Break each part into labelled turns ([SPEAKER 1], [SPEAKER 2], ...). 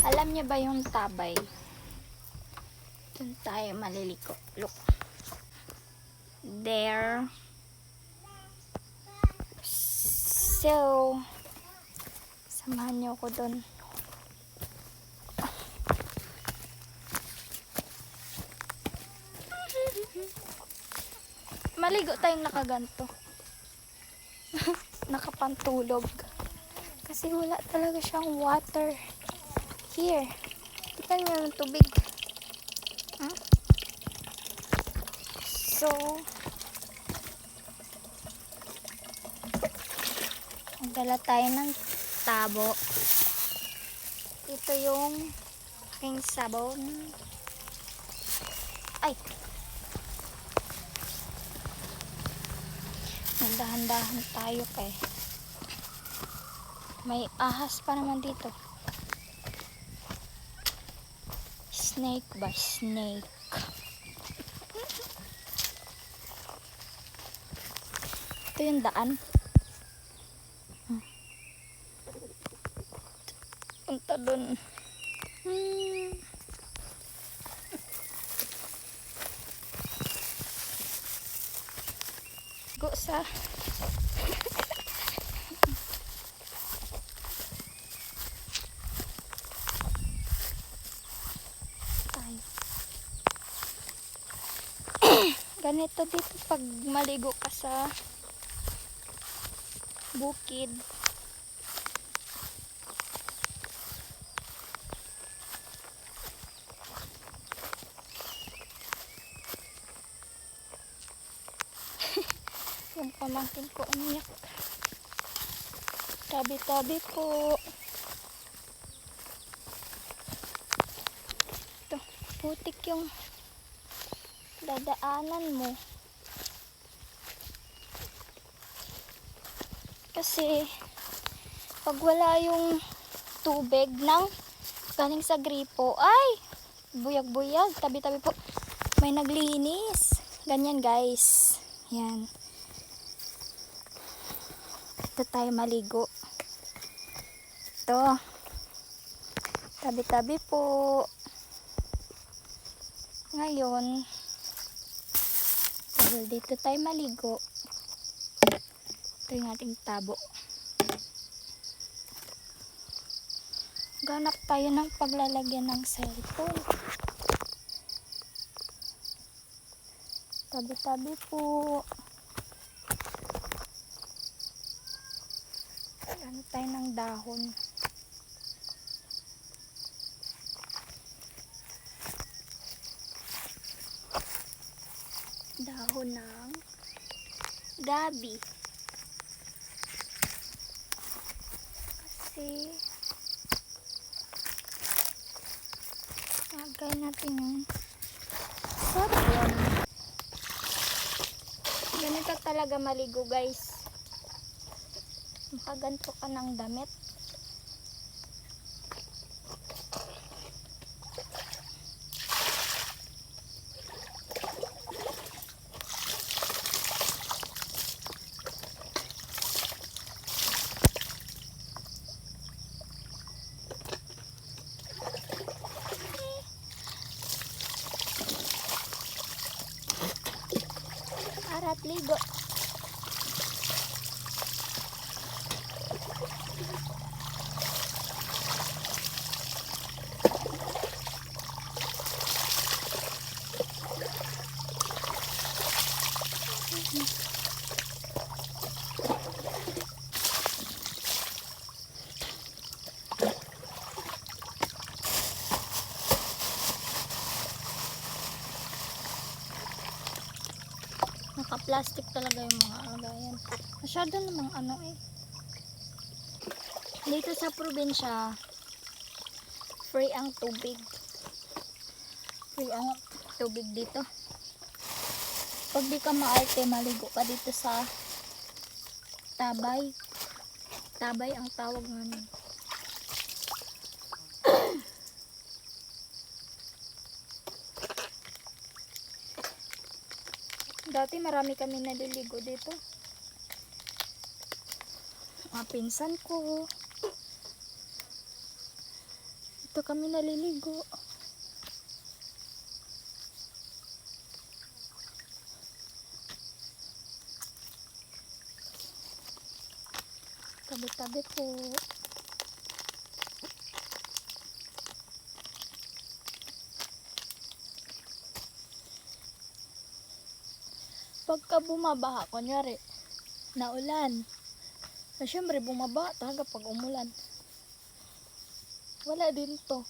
[SPEAKER 1] Alam niyo ba yung Tabay? Doon tayo maliliko. Look. There. So, samahan niyo ako doon. Maligo tayong nakaganto. Nakapantulog. Kasi wala talaga siyang water. Here. Tignan niyo yung tubig. So, magdala tayo ng tabo. Ito yung aking sabon. Ay! Magdahan-dahan tayo kay may ahas pa naman dito. Snake ba? Snake. Ito yung daan. Punta dun. Go sa tayo. Ganito dito pag maligo ka sa bukid. Yung pamangkin ko umiyak. Tabi-tabi po. Ito, putik yung dadaanan mo. Kasi pag wala yung tubig ng galing sa gripo, ay buyag-buyag, tabi-tabi po. May naglinis. Ganyan guys. Yan. Ito tayo maligo. Ito. Tabi-tabi po. Ngayon, dahil dito tayo maligo, ito yung ating tabo. Ganap tayo ng paglalagyan ng cellphone. Tabi-tabi po. Ganap tayo ng dahon. Dahon ng gabi. Kasi lagay natin yung sabon. Ganito talaga maligo guys. Makaganto ka ng damit. Arat ligo. Naka-plastic talaga yung mga agayan. Masyado namang ano eh. Dito sa probinsya, free ang tubig. Free ang tubig dito. Pag di ka maarte, maligo ka dito sa Tabay. Tabay ang tawag namin. Dati marami kami naliligo dito. Mga pinsan ko. Dito kami naliligo. Tabi-tabi po. Pagka bumabaha, kunyari, naulan. Na syempre bumaba talaga pag umulan. Wala din to.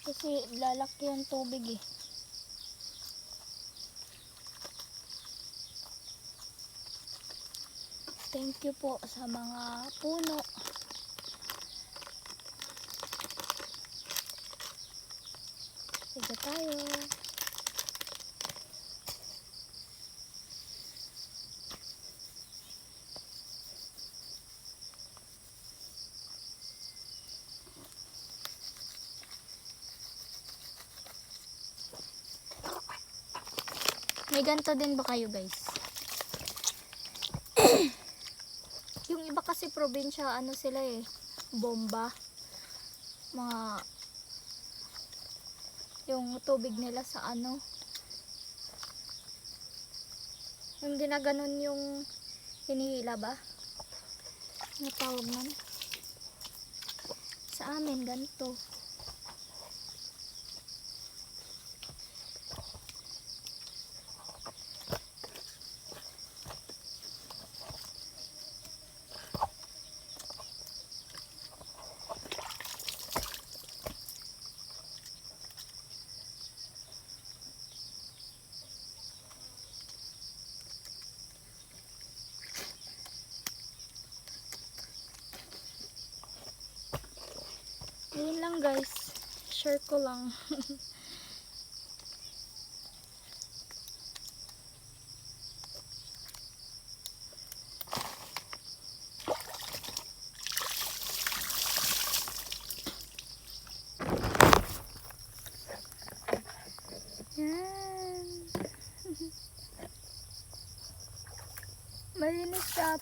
[SPEAKER 1] Kasi lalaki yung tubig eh. Thank you po sa mga puno. Sige tayo. May ganito din ba kayo guys? Yung iba kasi probinsya, ano sila eh, bomba. Mga, yung tubig nila sa ano, yung ginaganon yung hinihila ba? Ano tawag man? Sa amin, ganito. Yun lang guys, share ko lang. Yan. Malinis siya,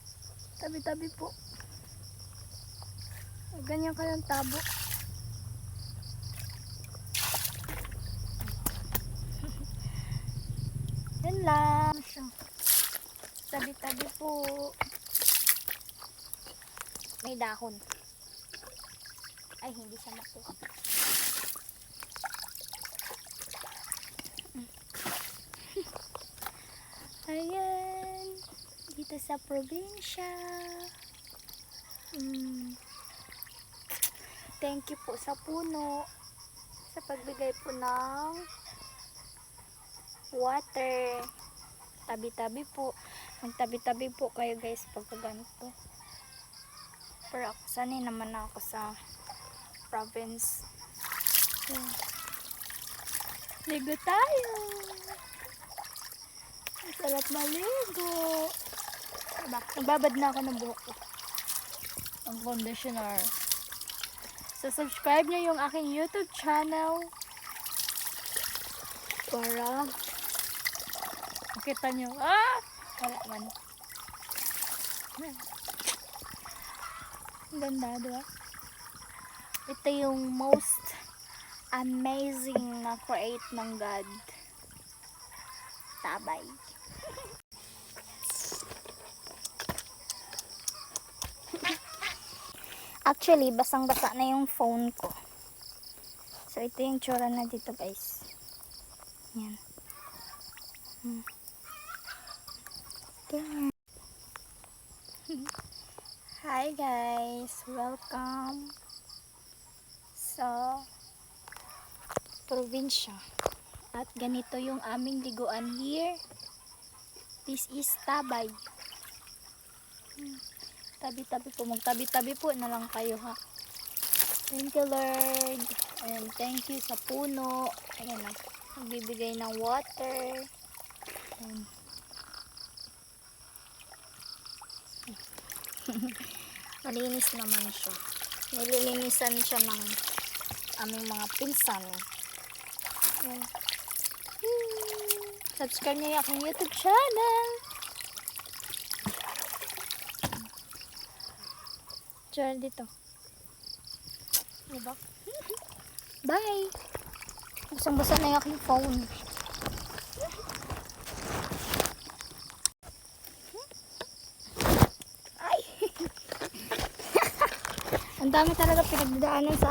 [SPEAKER 1] tabi-tabi po. Ganyan kayang tabo. Yan lang siya. Tabi-tabi po. May dahon. Ay, hindi siya makuha. Ayan. Dito sa probinsya. Thank you po sa puno. Sa pagbigay po ng water. Tabi-tabi po. Magtabi-tabi po kayo guys pagka ganito. Pero ako sanay naman ako sa province. So, ligo tayo. Masarap maligo. Diba? Nagbabad na ako ng buhok ko. Ang conditioner. So, subscribe nyo yung aking YouTube channel para makita nyo. Wala man. Ang ganda, diba? Ito yung most amazing na create ng God. Tabay. Actually, basang-basa na yung phone ko. So, ito yung tsura na dito, guys. Yan. Hi, guys. Welcome sa probinsya. At ganito yung aming liguan here. This is Tabay. Tabi-tabi po. Magtabi-tabi po na lang kayo ha. Thank you Lord. And thank you sa puno. Ayan na. Nagbibigay ng water. Ayan. Malinis naman siya. Nililinisan siya ng aming mga pinsan. Ayan. Subscribe niyo yung aking YouTube channel. Diyan dito. Diba? Bye! Basang-basa na yung aking phone. Ay! Ang dami talaga pinagdadaanan sa...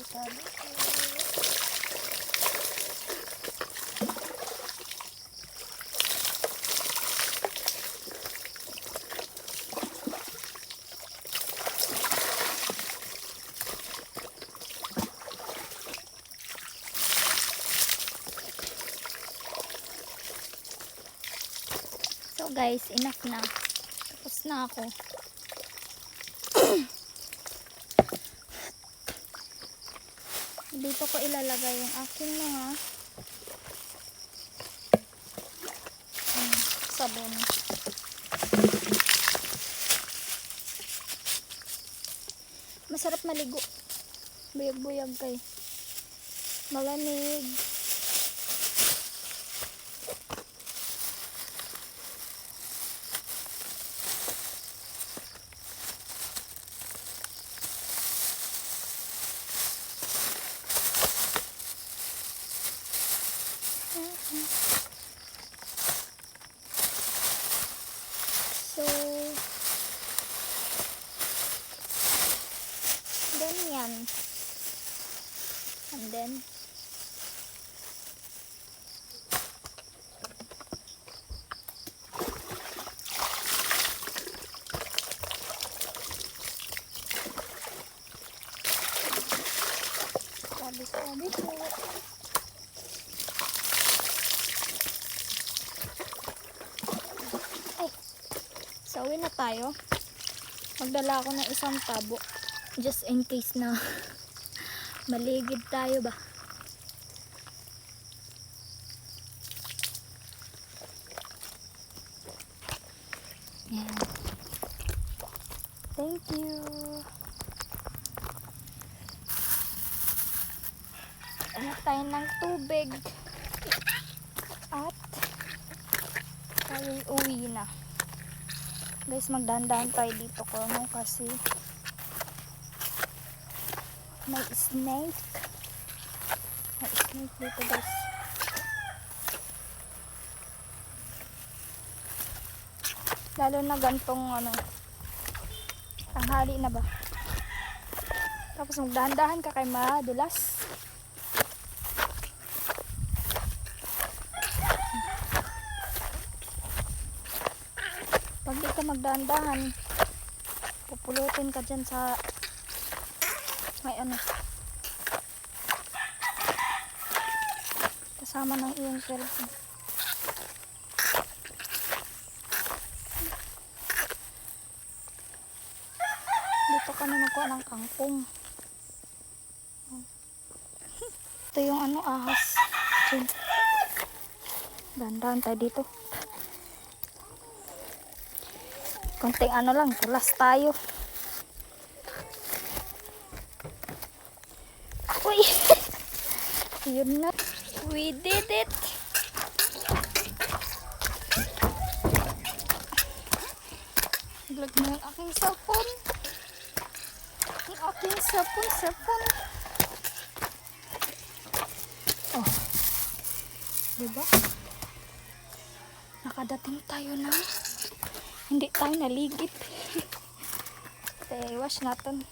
[SPEAKER 1] Sabi. So guys, enough na. Tapos na ako. Dito ko ilalagay yung aking mga sabon. Masarap maligo. Buyag-buyag kay. Malamig. So, ganyan. And then, sabi ko. Ay, so uwi na tayo. Magdala ako ng isang tabo. Just in case na maligid tayo ba. Yan. Thank you. Ano tayo ng tubig. At tayo uwi na. Guys, magdahan-dahan tayo dito ko kasi may snake. May snake dito guys. Lalo na gantong tanghali na ba. Tapos magdahan-dahan ka kay madulas. Pag di ka magdahan-dahan, pupulutin ka dyan sa may kasama ng iyong cellphone. Dito kami nakuha ng kangkong. Ito yung ahas. Dandan tayo dito. Konting lang, tulas tayo. Uy! Yun na. We did it! Vlog na yung aking sapon. Yung aking sapon. Oh. Diba? Nakadating tayo na. Hindi tayo naligid. Wash natin.